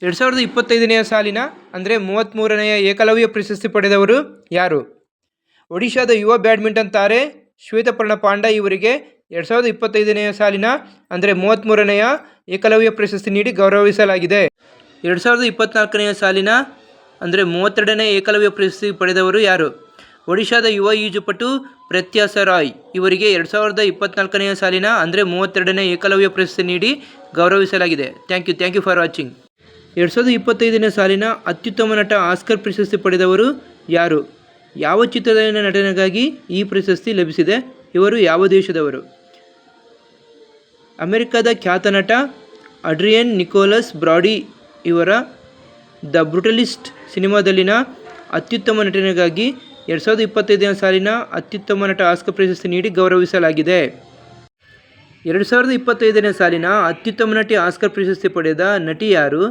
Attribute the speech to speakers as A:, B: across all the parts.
A: 2025ನೇ ಸಾಲಿನ ಅಂದರೆ 33ನೇ ಏಕಲವ್ಯ ಪ್ರಶಸ್ತಿ ಪಡೆದವರು ಯಾರು? ಒಡಿಶಾದ ಯುವ ಬ್ಯಾಡ್ಮಿಂಟನ್ ತಾರೆ ಶ್ವೇತಪರ್ಣ ಪಾಂಡ ಇವರಿಗೆ 2025ನೇ ಸಾಲಿನ ಅಂದರೆ 33ನೇ ಏಕಲವ್ಯ ಪ್ರಶಸ್ತಿ ನೀಡಿ ಗೌರವಿಸಲಾಗಿದೆ. 2024ನೇ ಸಾಲಿನ ಅಂದರೆ 32ನೇ ಏಕಲವ್ಯ ಪ್ರಶಸ್ತಿ ಪಡೆದವರು ಯಾರು? ಒಡಿಶಾದ ಯುವ ಈಜುಪಟು ಪ್ರತ್ಯಾಸ ರಾಯ್ ಇವರಿಗೆ 2024ನೇ ಸಾಲಿನ ಅಂದರೆ 32ನೇ ಏಕಲವ್ಯ ಪ್ರಶಸ್ತಿ ನೀಡಿ ಗೌರವಿಸಲಾಗಿದೆ. Thank you for watching. 2025ನೇ ಸಾಲಿನ ಅತ್ಯುತ್ತಮ ನಟ ಆಸ್ಕರ್ ಪ್ರಶಸ್ತಿ ಪಡೆದವರು ಯಾರು? ಯಾವ ಚಿತ್ರದಲ್ಲಿನ ನಟನೆಗಾಗಿ ಈ ಪ್ರಶಸ್ತಿ ಲಭಿಸಿದೆ? ಇವರು ಯಾವ ದೇಶದವರು? ಅಮೆರಿಕದ ಖ್ಯಾತ ನಟ ಅಡ್ರಿಯನ್ ನಿಕೋಲಸ್ ಬ್ರಾಡಿ ಇವರ ದ ಬ್ರುಟಲಿಸ್ಟ್ ಸಿನಿಮಾದಲ್ಲಿನ ಅತ್ಯುತ್ತಮ ನಟನೆಗಾಗಿ 2025ನೇ ಸಾಲಿನ ಅತ್ಯುತ್ತಮ ನಟ ಆಸ್ಕರ್ ಪ್ರಶಸ್ತಿ ನೀಡಿ ಗೌರವಿಸಲಾಗಿದೆ. 2025ನೇ ಸಾಲಿನ ಅತ್ಯುತ್ತಮ ನಟಿ ಆಸ್ಕರ್ ಪ್ರಶಸ್ತಿ ಪಡೆದ ನಟಿ ಯಾರು?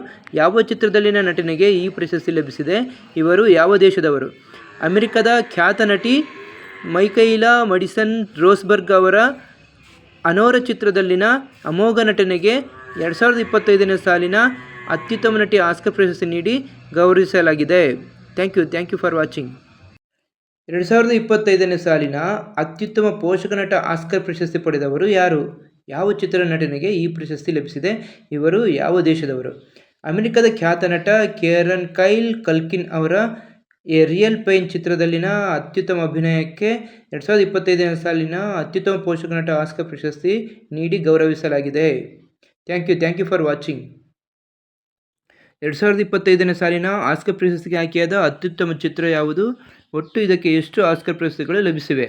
A: ಯಾವ ಚಿತ್ರದಲ್ಲಿನ ನಟನೆಗೆ ಈ ಪ್ರಶಸ್ತಿ ಲಭಿಸಿದೆ? ಇವರು ಯಾವ ದೇಶದವರು? ಅಮೆರಿಕದ ಖ್ಯಾತ ನಟಿ ಮೈಕೈಲಾ ಮಡಿಸನ್ ರೋಸ್ಬರ್ಗ್ ಅವರ ಅನೋರ ಚಿತ್ರದಲ್ಲಿನ ಅಮೋಘ ನಟನೆಗೆ 2025ನೇ ಸಾಲಿನ ಅತ್ಯುತ್ತಮ ನಟಿ ಆಸ್ಕರ್ ಪ್ರಶಸ್ತಿ ನೀಡಿ ಗೌರವಿಸಲಾಗಿದೆ. Thank you for watching. 2025ನೇ ಸಾಲಿನ ಅತ್ಯುತ್ತಮ ಪೋಷಕ ನಟ ಆಸ್ಕರ್ ಪ್ರಶಸ್ತಿ ಪಡೆದವರು ಯಾರು? ಯಾವ ಚಿತ್ರ ನಟನೆಗೆ ಈ ಪ್ರಶಸ್ತಿ ಲಭಿಸಿದೆ? ಇವರು ಯಾವ ದೇಶದವರು? ಅಮೆರಿಕದ ಖ್ಯಾತ ನಟ ಕೇರನ್ ಕೈಲ್ ಕಲ್ಕಿನ್ ಅವರ ಎ ರಿಯಲ್ ಪೈನ್ ಚಿತ್ರದಲ್ಲಿನ ಅತ್ಯುತ್ತಮ ಅಭಿನಯಕ್ಕೆ 2025ನೇ ಸಾಲಿನ ಅತ್ಯುತ್ತಮ ಪೋಷಕ ನಟ ಆಸ್ಕರ್ ಪ್ರಶಸ್ತಿ ನೀಡಿ ಗೌರವಿಸಲಾಗಿದೆ. Thank you for watching. 2025ನೇ ಸಾಲಿನ ಆಸ್ಕರ್ ಪ್ರಶಸ್ತಿಗೆ ಆಯ್ಕೆಯಾದ ಅತ್ಯುತ್ತಮ ಚಿತ್ರ ಯಾವುದು? ಒಟ್ಟು ಇದಕ್ಕೆ ಎಷ್ಟು ಆಸ್ಕರ್ ಪ್ರಶಸ್ತಿಗಳು ಲಭಿಸಿವೆ?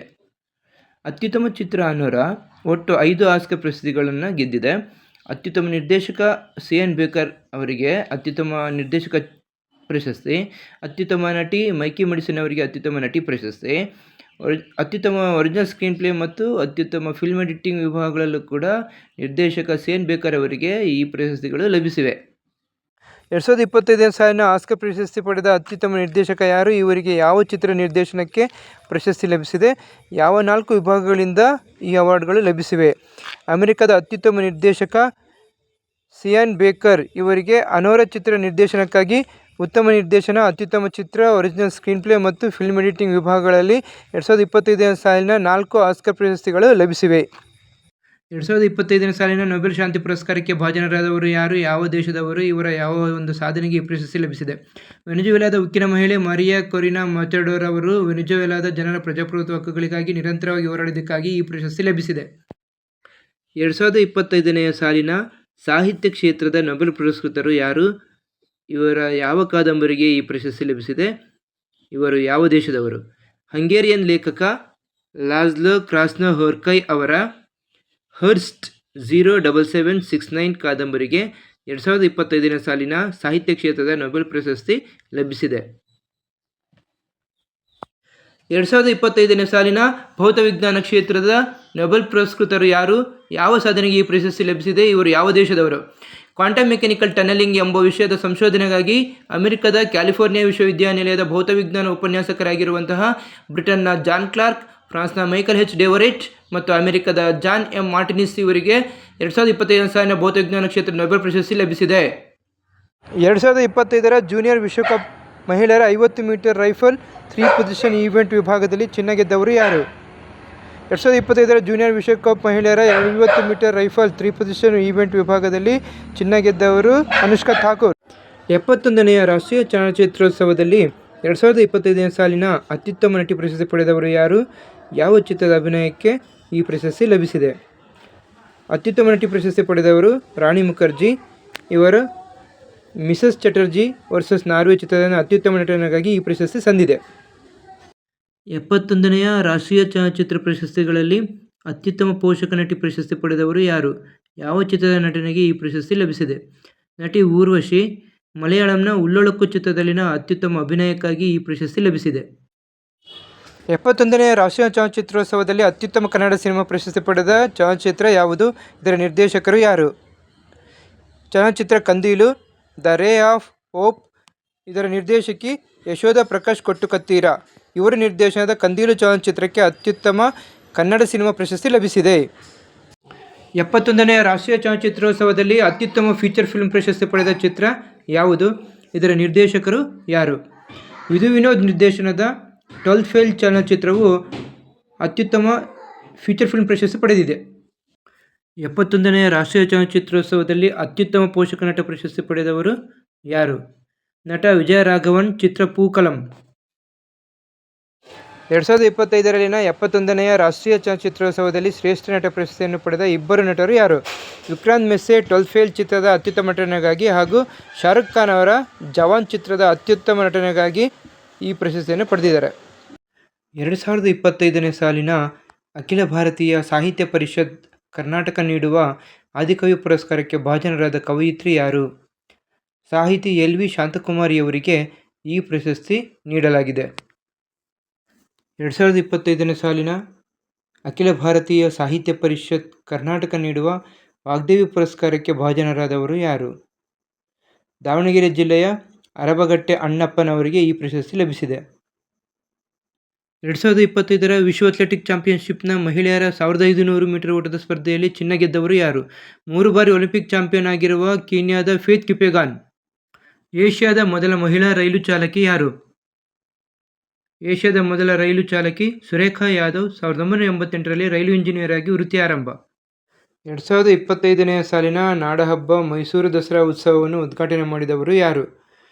A: ಅತ್ಯುತ್ತಮ ಚಿತ್ರ ಅನೋರ ಒಟ್ಟು 5 ಆಸ್ಕರ್ ಪ್ರಶಸ್ತಿಗಳನ್ನು ಗೆದ್ದಿದೆ. ಅತ್ಯುತ್ತಮ ನಿರ್ದೇಶಕ ಸಿಯನ್ ಬೇಕರ್ ಅವರಿಗೆ ಅತ್ಯುತ್ತಮ ನಿರ್ದೇಶಕ ಪ್ರಶಸ್ತಿ, ಅತ್ಯುತ್ತಮ ನಟಿ ಮೈಕಿ ಮೆಡಿಸನ್ ಅವರಿಗೆ ಅತ್ಯುತ್ತಮ ನಟಿ ಪ್ರಶಸ್ತಿ, ಅತ್ಯುತ್ತಮ ಒರಿಜಿನಲ್ ಸ್ಕ್ರೀನ್ ಪ್ಲೇ ಮತ್ತು ಅತ್ಯುತ್ತಮ ಫಿಲ್ಮ್ ಎಡಿಟಿಂಗ್ ವಿಭಾಗಗಳಲ್ಲೂ ಕೂಡ ನಿರ್ದೇಶಕ ಸಿಯನ್ ಬೇಕರ್ ಅವರಿಗೆ ಈ ಪ್ರಶಸ್ತಿಗಳು ಲಭಿಸಿವೆ. 2025ನೇ ಸಾಲಿನ ಆಸ್ಕರ್ ಪ್ರಶಸ್ತಿ ಪಡೆದ ಅತ್ಯುತ್ತಮ ನಿರ್ದೇಶಕ ಯಾರು? ಇವರಿಗೆ ಯಾವ ಚಿತ್ರ ನಿರ್ದೇಶನಕ್ಕೆ ಪ್ರಶಸ್ತಿ ಲಭಿಸಿದೆ? ಯಾವ 4 ವಿಭಾಗಗಳಿಂದ ಈ ಅವಾರ್ಡ್ಗಳು ಲಭಿಸಿವೆ? ಅಮೆರಿಕದ ಅತ್ಯುತ್ತಮ ನಿರ್ದೇಶಕ ಸಿಯನ್ ಬೇಕರ್ ಇವರಿಗೆ ಅನೋರ ಚಿತ್ರ ನಿರ್ದೇಶನಕ್ಕಾಗಿ ಉತ್ತಮ ನಿರ್ದೇಶನ, ಅತ್ಯುತ್ತಮ ಚಿತ್ರ, ಒರಿಜಿನಲ್ ಸ್ಕ್ರೀನ್ ಪ್ಲೇ ಮತ್ತು ಫಿಲ್ಮ್ ಎಡಿಟಿಂಗ್ ವಿಭಾಗಗಳಲ್ಲಿ 2025ನೇ ಸಾಲಿನ 4 ಆಸ್ಕರ್ ಪ್ರಶಸ್ತಿಗಳು ಲಭಿಸಿವೆ. 2025ನೇ ಸಾಲಿನ ನೊಬೆಲ್ ಶಾಂತಿ ಪುರಸ್ಕಾರಕ್ಕೆ ಭಾಜನರಾದವರು ಯಾರು? ಯಾವ ದೇಶದವರು? ಇವರ ಯಾವ ಒಂದು ಸಾಧನೆಗೆ ಈ ಪ್ರಶಸ್ತಿ ಲಭಿಸಿದೆ? ವೆನೆಜುವೆಲಾದ ಉಕ್ಕಿನ ಮಹಿಳೆ ಮರಿಯಾ ಕೊರಿನಾ ಮಚಡೋರ್ ಅವರು ವೆನೆಜುವೆಲಾದ ಜನರ ಪ್ರಜಾಪ್ರಭುತ್ವ ಹಕ್ಕುಗಳಿಗಾಗಿ ನಿರಂತರವಾಗಿ ಹೋರಾಡಿದ್ದಕ್ಕಾಗಿ ಈ ಪ್ರಶಸ್ತಿ ಲಭಿಸಿದೆ. 2025ನೇ ಸಾಲಿನ ಸಾಹಿತ್ಯ ಕ್ಷೇತ್ರದ ನೊಬೆಲ್ ಪುರಸ್ಕೃತರು ಯಾರು? ಇವರ ಯಾವ ಕಾದಂಬರಿಗೆ ಈ ಪ್ರಶಸ್ತಿ ಲಭಿಸಿದೆ? ಇವರು ಯಾವ ದೇಶದವರು? ಹಂಗೇರಿಯನ್ ಲೇಖಕ ಲಾಜ್ಲೋ ಕ್ರಾಸ್ನೋ ಹೋರ್ಕೈ ಅವರ ಹರ್ಸ್ಟ್ 07769 ಕಾದಂಬರಿಗೆ 2025ನೇ ಸಾಲಿನ ಸಾಹಿತ್ಯ ಕ್ಷೇತ್ರದ ನೊಬೆಲ್ ಪ್ರಶಸ್ತಿ ಲಭಿಸಿದೆ. 2025ನೇ ಸಾಲಿನ ಭೌತವಿಜ್ಞಾನ ಕ್ಷೇತ್ರದ ನೊಬೆಲ್ ಪುರಸ್ಕೃತರು ಯಾರು? ಯಾವ ಸಾಧನೆಗೆ ಈ ಪ್ರಶಸ್ತಿ ಲಭಿಸಿದೆ? ಇವರು ಯಾವ ದೇಶದವರು? ಕ್ವಾಂಟಮ್ ಮೆಕ್ಯಾನಿಕಲ್ ಟನಲಿಂಗ್ ಎಂಬ ವಿಷಯದ ಸಂಶೋಧನೆಗಾಗಿ ಅಮೆರಿಕದ ಕ್ಯಾಲಿಫೋರ್ನಿಯಾ ವಿಶ್ವವಿದ್ಯಾನಿಲಯದ ಭೌತವಿಜ್ಞಾನ ಉಪನ್ಯಾಸಕರಾಗಿರುವಂತಹ ಬ್ರಿಟನ್ನ ಜಾನ್ ಕ್ಲಾರ್ಕ್, ಫ್ರಾನ್ಸ್ನ ಮೈಕಲ್ ಎಚ್ ಡೆವೊರೇಟ್ ಮತ್ತು ಅಮೆರಿಕದ ಜಾನ್ ಎಂ ಮಾರ್ಟಿನಿಸ್ ಇವರಿಗೆ 2025ನೇ ಸಾಲಿನ ಭೌತವಿಜ್ಞಾನ ಕ್ಷೇತ್ರದ ನೊಬೆಲ್ ಪ್ರಶಸ್ತಿ ಲಭಿಸಿದೆ. 2025ರ ಜೂನಿಯರ್ ವಿಶ್ವಕಪ್ ಮಹಿಳೆಯರ 50 ಮೀಟರ್ ರೈಫಲ್ 3 ಪೊಸಿಷನ್ ಈವೆಂಟ್ ವಿಭಾಗದಲ್ಲಿ ಚಿನ್ನ ಗೆದ್ದವರು ಯಾರು? 2025ರ ಜೂನಿಯರ್ ವಿಶ್ವಕಪ್ ಮಹಿಳೆಯರ 50 ಮೀಟರ್ ರೈಫಲ್ 3 ಪೊಸಿಷನ್ ಈವೆಂಟ್ ವಿಭಾಗದಲ್ಲಿ ಚಿನ್ನ ಗೆದ್ದವರು ಅನುಷ್ಕಾ ಥಾಕೂರ್. 71ನೇ ರಾಷ್ಟ್ರೀಯ ಚಲನಚಿತ್ರೋತ್ಸವದಲ್ಲಿ 2025ನೇ ಸಾಲಿನ ಅತ್ಯುತ್ತಮ ನಟಿ ಪ್ರಶಸ್ತಿ ಪಡೆದವರು ಯಾರು? ಯಾವ ಚಿತ್ರದ ಅಭಿನಯಕ್ಕೆ ಈ ಪ್ರಶಸ್ತಿ ಲಭಿಸಿದೆ? ಅತ್ಯುತ್ತಮ ನಟಿ ಪ್ರಶಸ್ತಿ ಪಡೆದವರು ರಾಣಿ ಮುಖರ್ಜಿ. ಇವರು ಮಿಸಸ್ ಚಟರ್ಜಿ ವರ್ಸಸ್ ನಾರ್ವೆ ಚಿತ್ರದ ಅತ್ಯುತ್ತಮ ನಟನೆಗಾಗಿ ಈ ಪ್ರಶಸ್ತಿ ಸಂದಿದೆ. 71ನೇ ರಾಷ್ಟ್ರೀಯ ಚಲನಚಿತ್ರ ಪ್ರಶಸ್ತಿಗಳಲ್ಲಿ ಅತ್ಯುತ್ತಮ ಪೋಷಕ ನಟಿ ಪ್ರಶಸ್ತಿ ಪಡೆದವರು ಯಾರು? ಯಾವ ಚಿತ್ರದ ನಟನೆಗೆ ಈ ಪ್ರಶಸ್ತಿ ಲಭಿಸಿದೆ? ನಟಿ ಊರ್ವಶಿ. ಮಲಯಾಳಂನ ಉಳ್ಳೊಳಕ್ಕು ಚಿತ್ರದಲ್ಲಿನ ಅತ್ಯುತ್ತಮ ಅಭಿನಯಕ್ಕಾಗಿ ಈ ಪ್ರಶಸ್ತಿ ಲಭಿಸಿದೆ. 71ನೇ ರಾಷ್ಟ್ರೀಯ ಚಲನಚಿತ್ರೋತ್ಸವದಲ್ಲಿ ಅತ್ಯುತ್ತಮ ಕನ್ನಡ ಸಿನಿಮಾ ಪ್ರಶಸ್ತಿ ಪಡೆದ ಚಲನಚಿತ್ರ ಯಾವುದು? ಇದರ ನಿರ್ದೇಶಕರು ಯಾರು? ಚಲನಚಿತ್ರ ಕಂದೀಲು. ದ ರೇ ಆಫ್ ಹೋಪ್ ಇದರ ನಿರ್ದೇಶಕಿ ಯಶೋಧ ಪ್ರಕಾಶ್ ಕೊಟ್ಟುಕತ್ತೀರ. ಇವರು ನಿರ್ದೇಶನದ ಕಂದೀಲು ಚಲನಚಿತ್ರಕ್ಕೆ ಅತ್ಯುತ್ತಮ ಕನ್ನಡ ಸಿನಿಮಾ ಪ್ರಶಸ್ತಿ ಲಭಿಸಿದೆ. 71ನೇ ರಾಷ್ಟ್ರೀಯ ಚಲನಚಿತ್ರೋತ್ಸವದಲ್ಲಿ ಅತ್ಯುತ್ತಮ ಫೀಚರ್ ಫಿಲ್ಮ್ ಪ್ರಶಸ್ತಿ ಪಡೆದ ಚಿತ್ರ ಯಾವುದು? ಇದರ ನಿರ್ದೇಶಕರು ಯಾರು? ವಿಧು ವಿನೋದ್ ನಿರ್ದೇಶನದ 12 ಫೇಲ್ ಚಲನಚಿತ್ರವು ಅತ್ಯುತ್ತಮ ಫೀಚರ್ ಫಿಲ್ಮ್ ಪ್ರಶಸ್ತಿ ಪಡೆದಿದೆ. 71ನೇ ರಾಷ್ಟ್ರೀಯ ಚಲನಚಿತ್ರೋತ್ಸವದಲ್ಲಿ ಅತ್ಯುತ್ತಮ ಪೋಷಕ ನಟ ಪ್ರಶಸ್ತಿ ಪಡೆದವರು ಯಾರು? ನಟ ವಿಜಯರಾಘವನ್. ಚಿತ್ರ ಪೂಕಲಂ. 2025ರಲ್ಲಿನ 71ನೇ ರಾಷ್ಟ್ರೀಯ ಚಲನಚಿತ್ರೋತ್ಸವದಲ್ಲಿ ಶ್ರೇಷ್ಠ ನಟ ಪ್ರಶಸ್ತಿಯನ್ನು ಪಡೆದ ಇಬ್ಬರು ನಟರು ಯಾರು? ವಿಕ್ರಾಂತ್ ಮೆಸ್ಸೆ 12 ಫೇಲ್ ಚಿತ್ರದ ಅತ್ಯುತ್ತಮ ನಟನೆಗಾಗಿ ಹಾಗೂ ಶಾರುಖ್ ಖಾನ್ ಅವರ ಜವಾನ್ ಚಿತ್ರದ ಅತ್ಯುತ್ತಮ ನಟನೆಗಾಗಿ ಈ ಪ್ರಶಸ್ತಿಯನ್ನು ಪಡೆದಿದ್ದಾರೆ. 2025ನೇ ಸಾಲಿನ ಅಖಿಲ ಭಾರತೀಯ ಸಾಹಿತ್ಯ ಪರಿಷತ್ ಕರ್ನಾಟಕ ನೀಡುವ ಆದಿಕವಿ ಪುರಸ್ಕಾರಕ್ಕೆ ಭಾಜನರಾದ ಕವಯಿತ್ರಿ ಯಾರು? ಸಾಹಿತಿ ಎಲ್. ವಿ. ಶಾಂತಕುಮಾರಿಯವರಿಗೆ ಈ ಪ್ರಶಸ್ತಿ ನೀಡಲಾಗಿದೆ. 2025ನೇ ಸಾಲಿನ ಅಖಿಲ ಭಾರತೀಯ ಸಾಹಿತ್ಯ ಪರಿಷತ್ ಕರ್ನಾಟಕ ನೀಡುವ ವಾಗ್ದೇವಿ ಪುರಸ್ಕಾರಕ್ಕೆ ಭಾಜನರಾದವರು ಯಾರು? ದಾವಣಗೆರೆ ಜಿಲ್ಲೆಯ ಅರಬಗಟ್ಟೆ ಅಣ್ಣಪ್ಪನವರಿಗೆ ಈ ಪ್ರಶಸ್ತಿ ಲಭಿಸಿದೆ. 2025ರ ವಿಶ್ವ ಅಥ್ಲೆಟಿಕ್ ಚಾಂಪಿಯನ್ಶಿಪ್ನ ಮಹಿಳೆಯರ 1500 ಮೀಟರ್ ಓಟದ ಸ್ಪರ್ಧೆಯಲ್ಲಿ ಚಿನ್ನ ಗೆದ್ದವರು ಯಾರು? 3 ಬಾರಿ ಒಲಿಂಪಿಕ್ ಚಾಂಪಿಯನ್ ಆಗಿರುವ ಕೀನ್ಯಾದ ಫೇತ್ ಕಿಪೆಗಾನ್. ಏಷ್ಯಾದ ಮೊದಲ ಮಹಿಳಾ ರೈಲು ಚಾಲಕಿ ಯಾರು? ಏಷ್ಯಾದ ಮೊದಲ ರೈಲು ಚಾಲಕಿ ಸುರೇಖಾ ಯಾದವ್. 1988ರಲ್ಲಿ ರೈಲು ಇಂಜಿನಿಯರ್ ಆಗಿ ವೃತ್ತಿ ಆರಂಭ. 2025ನೇ ಸಾಲಿನ ನಾಡಹಬ್ಬ ಮೈಸೂರು ದಸರಾ ಉತ್ಸವವನ್ನು ಉದ್ಘಾಟನೆ ಮಾಡಿದವರು ಯಾರು?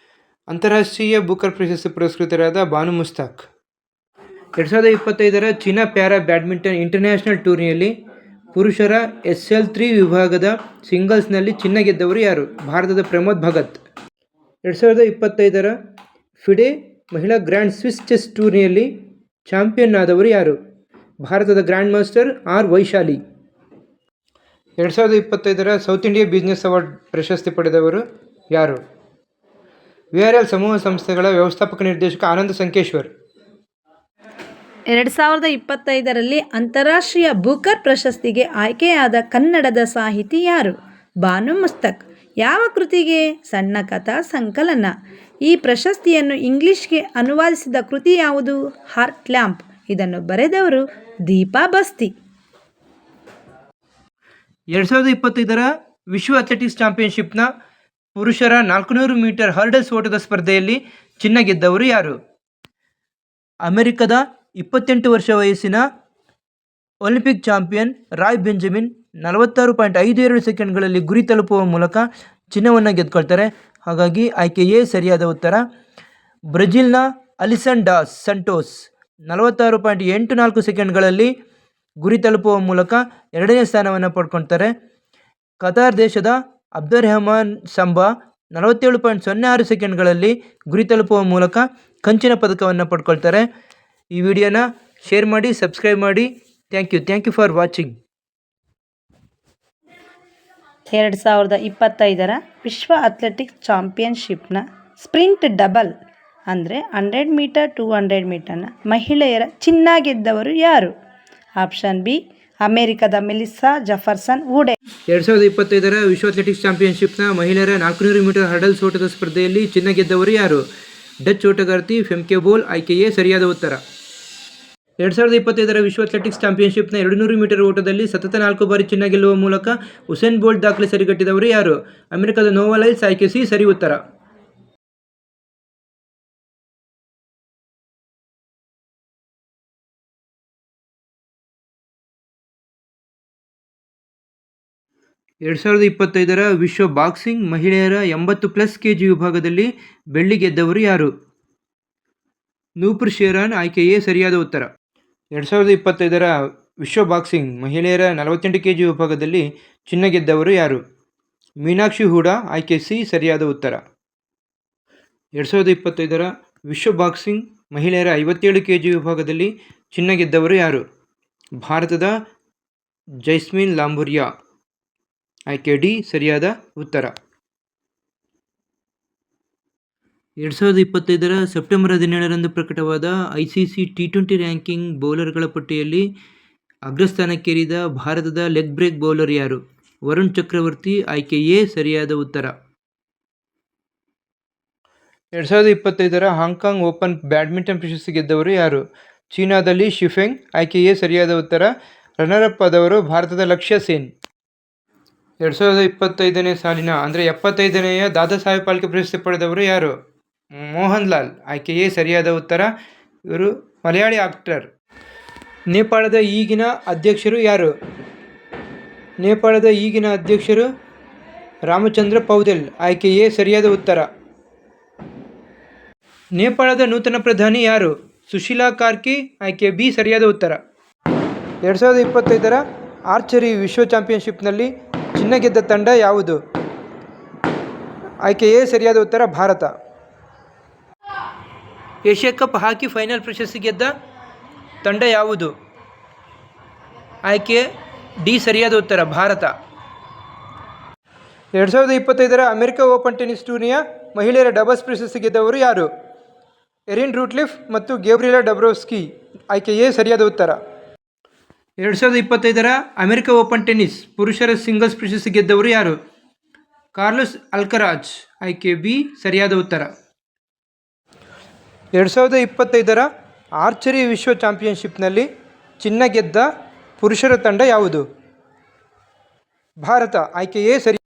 A: ಅಂತಾರಾಷ್ಟ್ರೀಯ ಬೂಕರ್ ಪ್ರಶಸ್ತಿ ಪುರಸ್ಕೃತರಾದ ಬಾನು ಮುಸ್ತಾಕ್. 2025ರ ಚೀನಾ ಪ್ಯಾರಾ ಬ್ಯಾಡ್ಮಿಂಟನ್ ಇಂಟರ್ನ್ಯಾಷನಲ್ ಟೂರ್ನಿಯಲ್ಲಿ ಪುರುಷರ SL3 ವಿಭಾಗದ ಸಿಂಗಲ್ಸ್ನಲ್ಲಿ ಚಿನ್ನ ಗೆದ್ದವರು ಯಾರು? ಭಾರತದ ಪ್ರಮೋದ್ ಭಗತ್. 2025ರ ಫಿಡೆ ಮಹಿಳಾ ಗ್ರ್ಯಾಂಡ್ ಸ್ವಿಸ್ ಚೆಸ್ ಟೂರ್ನಿಯಲ್ಲಿ ಚಾಂಪಿಯನ್ ಆದವರು ಯಾರು? ಭಾರತದ ಗ್ರ್ಯಾಂಡ್ ಮಾಸ್ಟರ್ ಆರ್ ವೈಶಾಲಿ. 2025ರ ಸೌತ್ ಇಂಡಿಯಾ ಬಿಸ್ನೆಸ್ ಅವಾರ್ಡ್ ಪ್ರಶಸ್ತಿ ಪಡೆದವರು ಯಾರು? VRL ಸಮೂಹ ಸಂಸ್ಥೆಗಳ ವ್ಯವಸ್ಥಾಪಕ ನಿರ್ದೇಶಕ ಆನಂದ್ ಸಂಕೇಶ್ವರ್.
B: 2025ರಲ್ಲಿ ಅಂತಾರಾಷ್ಟ್ರೀಯ ಬೂಕರ್ ಪ್ರಶಸ್ತಿಗೆ ಆಯ್ಕೆಯಾದ ಕನ್ನಡದ ಸಾಹಿತಿ ಯಾರು? ಬಾನು ಮುಸ್ತಕ್. ಯಾವ ಕೃತಿಗೆ? ಸಣ್ಣ ಕಥಾ ಸಂಕಲನ. ಈ ಪ್ರಶಸ್ತಿಯನ್ನು ಇಂಗ್ಲಿಷ್ಗೆ ಅನುವಾದಿಸಿದ ಕೃತಿ ಯಾವುದು? Heart lamp. ಇದನ್ನು ಬರೆದವರು ದೀಪಾ ಬಸ್ತಿ.
A: 2025ರ ವಿಶ್ವ ಅಥ್ಲೆಟಿಕ್ಸ್ ಚಾಂಪಿಯನ್ಶಿಪ್ನ ಪುರುಷರ 400 ಮೀಟರ್ ಹರ್ಡಲ್ಸ್ ಓಟದ ಸ್ಪರ್ಧೆಯಲ್ಲಿ ಚಿನ್ನ ಗೆದ್ದವರು ಯಾರು? ಅಮೆರಿಕದ 28 ವರ್ಷ ವಯಸ್ಸಿನ ಒಲಿಂಪಿಕ್ ಚಾಂಪಿಯನ್ ರಾಯ್ ಬೆಂಜಮಿನ್ 46.52 ಸೆಕೆಂಡ್ಗಳಲ್ಲಿ ಗುರಿ ತಲುಪುವ ಮೂಲಕ ಚಿನ್ನವನ್ನು ಗೆದ್ಕೊಳ್ತಾರೆ. ಹಾಗಾಗಿ ಆಯ್ಕೆ ಎ ಸರಿಯಾದ ಉತ್ತರ. ಬ್ರೆಜಿಲ್ನ ಅಲಿಸನ್ ಡಾಸ್ ಸಂಟೋಸ್ 46.84 ಸೆಕೆಂಡ್ಗಳಲ್ಲಿ ಗುರಿ ತಲುಪುವ ಮೂಲಕ 2ನೇ ಸ್ಥಾನವನ್ನು ಪಡ್ಕೊಳ್ತಾರೆ. ಕತಾರ್ ದೇಶದ ಅಬ್ದುರ್ರಹಮಾನ್ ಸಂಬಾ 47.06 ಸೆಕೆಂಡ್ಗಳಲ್ಲಿ ಗುರಿ ತಲುಪುವ ಮೂಲಕ ಕಂಚಿನ ಪದಕವನ್ನು ಪಡ್ಕೊಳ್ತಾರೆ. ಈ ವಿಡಿಯೋನ ಶೇರ್ ಮಾಡಿ, ಸಬ್ಸ್ಕ್ರೈಬ್ ಮಾಡಿ. Thank you for watching.
B: 2025ರ ವಿಶ್ವ ಅಥ್ಲೆಟಿಕ್ಸ್ ಚಾಂಪಿಯನ್ಶಿಪ್ನ ಸ್ಪ್ರಿಂಟ್ ಡಬಲ್ ಅಂದರೆ 100 ಮೀಟರ್ 200 ಮೀಟರ್ನ ಮಹಿಳೆಯರ ಚಿನ್ನ ಗೆದ್ದವರು ಯಾರು? ಆಪ್ಷನ್ ಬಿ ಅಮೆರಿಕದ ಮೆಲಿಸಾ ಜೆಫರ್ಸನ್ ವುಡೆ.
A: 2025ರ ವಿಶ್ವ ಅಥ್ಲೆಟಿಕ್ಸ್ ಚಾಂಪಿಯನ್ಶಿಪ್ನ ಮಹಿಳೆಯರ 400 ಮೀಟರ್ ಹರ್ಡಲ್ಸ್ ಓಟದ ಸ್ಪರ್ಧೆಯಲ್ಲಿ ಚಿನ್ನ ಗೆದ್ದವರು ಯಾರು? ಡಚ್ ಓಟಗಾರ್ತಿ ಫೆಮ್ಕೆ ಬೋಲ್. ಆಯ್ಕೆ ಎ ಸರಿಯಾದ ಉತ್ತರ. 2025ರ ವಿಶ್ವ ಅಥ್ಲೆಟಿಕ್ಸ್ ಚಾಂಪಿಯನ್ಶಿಪ್ನ 200 ಮೀಟರ್ ಓಟದಲ್ಲಿ ಸತತ 4 ಬಾರಿ ಚಿನ್ನ ಗೆಲ್ಲುವ ಮೂಲಕ ಉಸೇನ್ ಬೋಲ್ಟ್ ದಾಖಲೆ ಸರಿಗಟ್ಟಿದವರು ಯಾರು? ಅಮೆರಿಕದ ನೋವಾ ಲೈಲ್ಸ್. ಆಯ್ಕೆ ಸಿ ಸರಿ ಉತ್ತರ. 2025ರ ವಿಶ್ವ ಬಾಕ್ಸಿಂಗ್ ಮಹಿಳೆಯರ 80+ kg ವಿಭಾಗದಲ್ಲಿ ಬೆಳ್ಳಿ ಗೆದ್ದವರು ಯಾರು? ನೂಪುರ್ ಶೇರಾನ್. ಆಯ್ಕೆ ಎ ಸರಿಯಾದ ಉತ್ತರ. 2025ರ ವಿಶ್ವ ಬಾಕ್ಸಿಂಗ್ ಮಹಿಳೆಯರ 48 kg ವಿಭಾಗದಲ್ಲಿ ಚಿನ್ನ ಗೆದ್ದವರು ಯಾರು? ಮೀನಾಕ್ಷಿ ಹೂಡಾ. ಆಯ್ಕೆ ಸಿ ಸರಿಯಾದ ಉತ್ತರ. 2025ರ ವಿಶ್ವ ಬಾಕ್ಸಿಂಗ್ ಮಹಿಳೆಯರ 57 kg ವಿಭಾಗದಲ್ಲಿ ಚಿನ್ನ ಗೆದ್ದವರು ಯಾರು? ಭಾರತದ ಜೈಸ್ಮಿನ್ ಲಾಂಬುರಿಯಾ. ಆಯ್ಕೆ ಡಿ ಸರಿಯಾದ ಉತ್ತರ. 2025ರ ಸೆಪ್ಟೆಂಬರ್ 17ರಂದು ಪ್ರಕಟವಾದ ICC T20 ರ್ಯಾಂಕಿಂಗ್ ಬೌಲರ್ಗಳ ಪಟ್ಟಿಯಲ್ಲಿ ಅಗ್ರಸ್ಥಾನಕ್ಕೇರಿದ ಭಾರತದ ಲೆಗ್ ಬ್ರೇಕ್ ಬೌಲರ್ ಯಾರು? ವರುಣ್ ಚಕ್ರವರ್ತಿ. ಆಯ್ಕೆ ಎ ಸರಿಯಾದ ಉತ್ತರ. 2025ರ ಹಾಂಗ್ಕಾಂಗ್ ಓಪನ್ ಬ್ಯಾಡ್ಮಿಂಟನ್ ಪ್ರಶಸ್ತಿ ಗೆದ್ದವರು ಯಾರು? ಚೀನಾದ ಲೀ ಶಿಫೆಂಗ್. ಆಯ್ಕೆ ಎ ಸರಿಯಾದ ಉತ್ತರ. ರನ್ನರ್ ಅಪ್ ಆದವರು ಭಾರತದ ಲಕ್ಷ್ಯ ಸೇನ್. 2025ನೇ ಸಾಲಿನ ಅಂದರೆ 75ನೆಯ ದಾದಾ ಸಾಹೇಬ್ ಫಾಲ್ಕೆ ಪ್ರಶಸ್ತಿ ಪಡೆದವರು ಯಾರು? ಮೋಹನ್ ಲಾಲ್. ಆಯ್ಕೆ ಎ ಸರಿಯಾದ ಉತ್ತರ. ಇವರು ಮಲಯಾಳಿ ಆಕ್ಟರ್. ನೇಪಾಳದ ಈಗಿನ ಅಧ್ಯಕ್ಷರು ಯಾರು? ನೇಪಾಳದ ಈಗಿನ ಅಧ್ಯಕ್ಷರು ರಾಮಚಂದ್ರ ಪೌದೆಲ್. ಆಯ್ಕೆ ಎ ಸರಿಯಾದ ಉತ್ತರ. ನೇಪಾಳದ ನೂತನ ಪ್ರಧಾನಿ ಯಾರು? ಸುಶೀಲಾ ಕಾರ್ಕಿ. ಆಯ್ಕೆ ಬಿ ಸರಿಯಾದ ಉತ್ತರ. 2025ರ ಆರ್ಚರಿ ವಿಶ್ವ ಚಾಂಪಿಯನ್ಶಿಪ್ನಲ್ಲಿ ಚಿನ್ನ ಗೆದ್ದ ತಂಡ ಯಾವುದು? ಆಯ್ಕೆ ಎ ಸರಿಯಾದ ಉತ್ತರ. Bharat. Asia cup hockey final ಪ್ರಶಸ್ತಿ ಗೆದ್ದ ತಂಡ ಯಾವುದು? ಆಯ್ಕೆ ಡಿ ಸರಿಯಾದ ಉತ್ತರ. ಭಾರತ. 2025ರ ಅಮೆರಿಕ ಓಪನ್ ಟೆನ್ನಿಸ್ ಟೂರ್ನಿಯ ಮಹಿಳೆಯರ ಡಬಲ್ಸ್ ಪ್ರಶಸ್ತಿ ಗೆದ್ದವರು ಯಾರು? ಎರಿನ್ ರೂಟ್ಲಿಫ್ ಮತ್ತು ಗೇಬ್ರಿಯೆಲಾ ಡಬ್ರೋವ್ಸ್ಕಿ. ಆಯ್ಕೆ ಎ ಸರಿಯಾದ ಉತ್ತರ. 2025ರ ಅಮೆರಿಕ ಓಪನ್ ಟೆನ್ನಿಸ್ ಪುರುಷರ ಸಿಂಗಲ್ಸ್ ಪ್ರಶಸ್ತಿ ಗೆದ್ದವರು ಯಾರು? Carlos Alcaraz. ಆಯ್ಕೆ ಬಿ ಸರಿಯಾದ ಉತ್ತರ. 2025ರ ಆರ್ಚರಿ ವಿಶ್ವ ಚಾಂಪಿಯನ್ಶಿಪ್ನಲ್ಲಿ ಚಿನ್ನ ಗೆದ್ದ ಪುರುಷರ ತಂಡ ಯಾವುದು? ಭಾರತ. ಆಯ್ಕೆ ಎ ಸರಿ.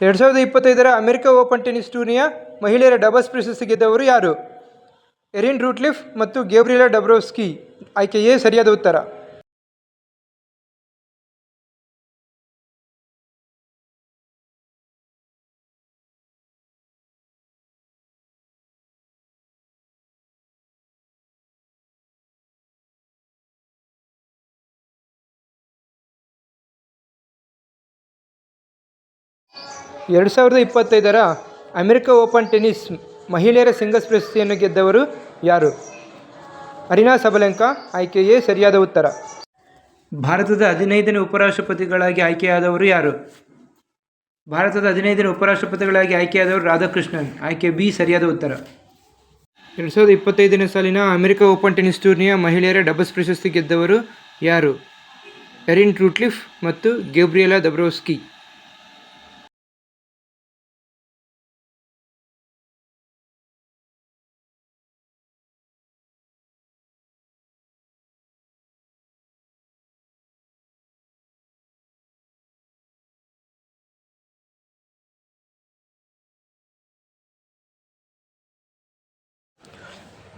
A: 2025ರ ಅಮೆರಿಕ ಓಪನ್ ಟೆನ್ನಿಸ್ ಟೂರ್ನಿಯ ಮಹಿಳೆಯರ ಡಬಲ್ಸ್ ಪ್ರಶಸ್ತಿ ಗೆದ್ದವರು ಯಾರು? ಎರಿನ್ ರೂಟ್ಲಿಫ್ ಮತ್ತು ಗೇಬ್ರಿಯೆಲಾ ಡಬ್ರೋವ್ಸ್ಕಿ. ಆಯ್ಕೆ ಎ ಸರಿಯಾದ ಉತ್ತರ. 2025ರ ಅಮೆರಿಕ ಓಪನ್ ಟೆನ್ನಿಸ್ ಮಹಿಳೆಯರ ಸಿಂಗಲ್ಸ್ ಪ್ರಶಸ್ತಿಯನ್ನು ಗೆದ್ದವರು ಯಾರು? ಅರಿನಾ ಸಬಲೆಂಕಾ. ಆಯ್ಕೆ ಎ ಸರಿಯಾದ ಉತ್ತರ. ಭಾರತದ 15ನೇ ಉಪರಾಷ್ಟ್ರಪತಿಗಳಾಗಿ ಆಯ್ಕೆಯಾದವರು ಯಾರು? ಭಾರತದ 15ನೇ ಉಪರಾಷ್ಟ್ರಪತಿಗಳಾಗಿ ಆಯ್ಕೆಯಾದವರು ರಾಧಾಕೃಷ್ಣನ್. ಆಯ್ಕೆ ಬಿ ಸರಿಯಾದ ಉತ್ತರ. 2025ನೇ ಸಾಲಿನ ಅಮೆರಿಕ ಓಪನ್ ಟೆನ್ನಿಸ್ ಟೂರ್ನಿಯ ಮಹಿಳೆಯರ ಡಬಲ್ಸ್ ಪ್ರಶಸ್ತಿ ಗೆದ್ದವರು ಯಾರು? ಎರಿನ್ ರೂಟ್ಲಿಫ್ ಮತ್ತು ಗೇಬ್ರಿಯೆಲಾ ಡಬ್ರೋವ್ಸ್ಕಿ.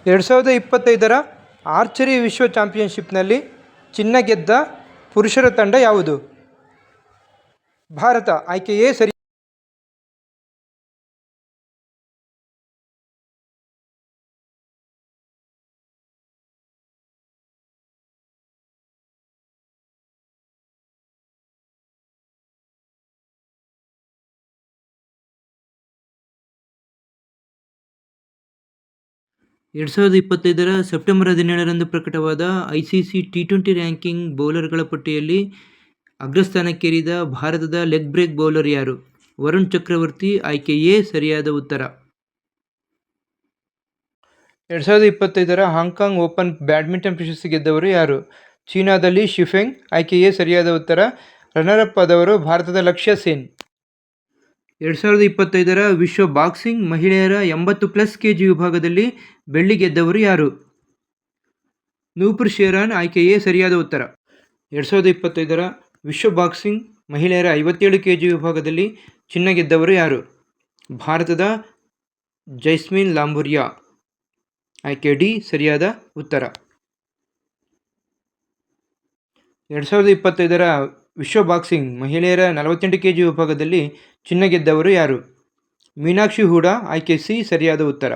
A: ಎರಡು 2025ರ ಆರ್ಚರಿ ವಿಶ್ವ ಚಾಂಪಿಯನ್ಶಿಪ್ನಲ್ಲಿ ಚಿನ್ನ ಗೆದ್ದ ಪುರುಷರ ತಂಡ ಯಾವುದು? ಭಾರತ. ಆಯ್ಕೆ ಎ ಸರಿ. 2025ರ ಸೆಪ್ಟೆಂಬರ್ 17ರಂದು ಪ್ರಕಟವಾದ ICC T20 ರ್ಯಾಂಕಿಂಗ್ ಬೌಲರ್ಗಳ ಪಟ್ಟಿಯಲ್ಲಿ ಅಗ್ರಸ್ಥಾನಕ್ಕೇರಿದ ಭಾರತದ ಲೆಗ್ ಬ್ರೇಕ್ ಬೌಲರ್ ಯಾರು? ವರುಣ್ ಚಕ್ರವರ್ತಿ. ಆಯ್ಕೆ ಎ ಸರಿಯಾದ ಉತ್ತರ. 2025ರ ಹಾಂಗ್ಕಾಂಗ್ ಓಪನ್ ಬ್ಯಾಡ್ಮಿಂಟನ್ ಪ್ರಶಸ್ತಿ ಗೆದ್ದವರು ಯಾರು? ಚೀನಾದ ಲೀ ಶಿಫೆಂಗ್. ಆಯ್ಕೆ ಎ ಸರಿಯಾದ ಉತ್ತರ. ರನ್ನರ್ ಅಪ್ ಆದವರು ಭಾರತದ ಲಕ್ಷ್ಯ ಸೇನ್. 2025ರ ವಿಶ್ವ ಬಾಕ್ಸಿಂಗ್ ಮಹಿಳೆಯರ 80+ kg ವಿಭಾಗದಲ್ಲಿ ಬೆಳ್ಳಿ ಗೆದ್ದವರು ಯಾರು? ನೂಪುರ್ ಶೇರಾನ್. ಆಯ್ಕೆ ಎ ಸರಿಯಾದ ಉತ್ತರ. 2025ರ ವಿಶ್ವ ಬಾಕ್ಸಿಂಗ್ ಮಹಿಳೆಯರ 57 kg ವಿಭಾಗದಲ್ಲಿ ಚಿನ್ನ ಗೆದ್ದವರು ಯಾರು? ಭಾರತದ ಜೈಸ್ಮಿನ್ ಲಾಂಬುರಿಯಾ. ಆಯ್ಕೆ ಡಿ ಸರಿಯಾದ ಉತ್ತರ. 2025ರ ವಿಶ್ವ ಬಾಕ್ಸಿಂಗ್ ಮಹಿಳೆಯರ 48 kg ವಿಭಾಗದಲ್ಲಿ ಚಿನ್ನ ಗೆದ್ದವರು ಯಾರು? ಮೀನಾಕ್ಷಿ ಹೂಡಾ. ಆಯ್ಕೆ ಸಿ ಸರಿಯಾದ ಉತ್ತರ.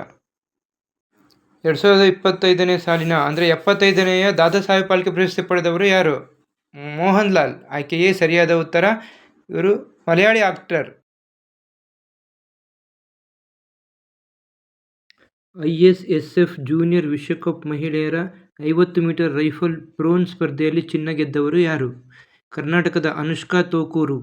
A: 2025ನೇ ಸಾಲಿನ ಅಂದರೆ 75ನೆಯ ದಾದಾ ಸಾಹೇಬ್ ಫಾಲ್ಕೆ ಪ್ರಶಸ್ತಿ ಪಡೆದವರು ಯಾರು? ಮೋಹನ್ ಲಾಲ್. ಆಯ್ಕೆ ಎ ಸರಿಯಾದ ಉತ್ತರ. ಇವರು ಮಲಯಾಳಿ ಆಕ್ಟರ್. ISSF ಜೂನಿಯರ್ ವಿಶ್ವಕಪ್ ಮಹಿಳೆಯರ 50 ಮೀಟರ್ ರೈಫಲ್ ಬ್ರೋನ್ಸ್ ಸ್ಪರ್ಧೆಯಲ್ಲಿ ಚಿನ್ನ ಗೆದ್ದವರು ಯಾರು? ಕರ್ನಾಟಕದ ಅನುಷ್ಕಾ ತೋಕೂರು.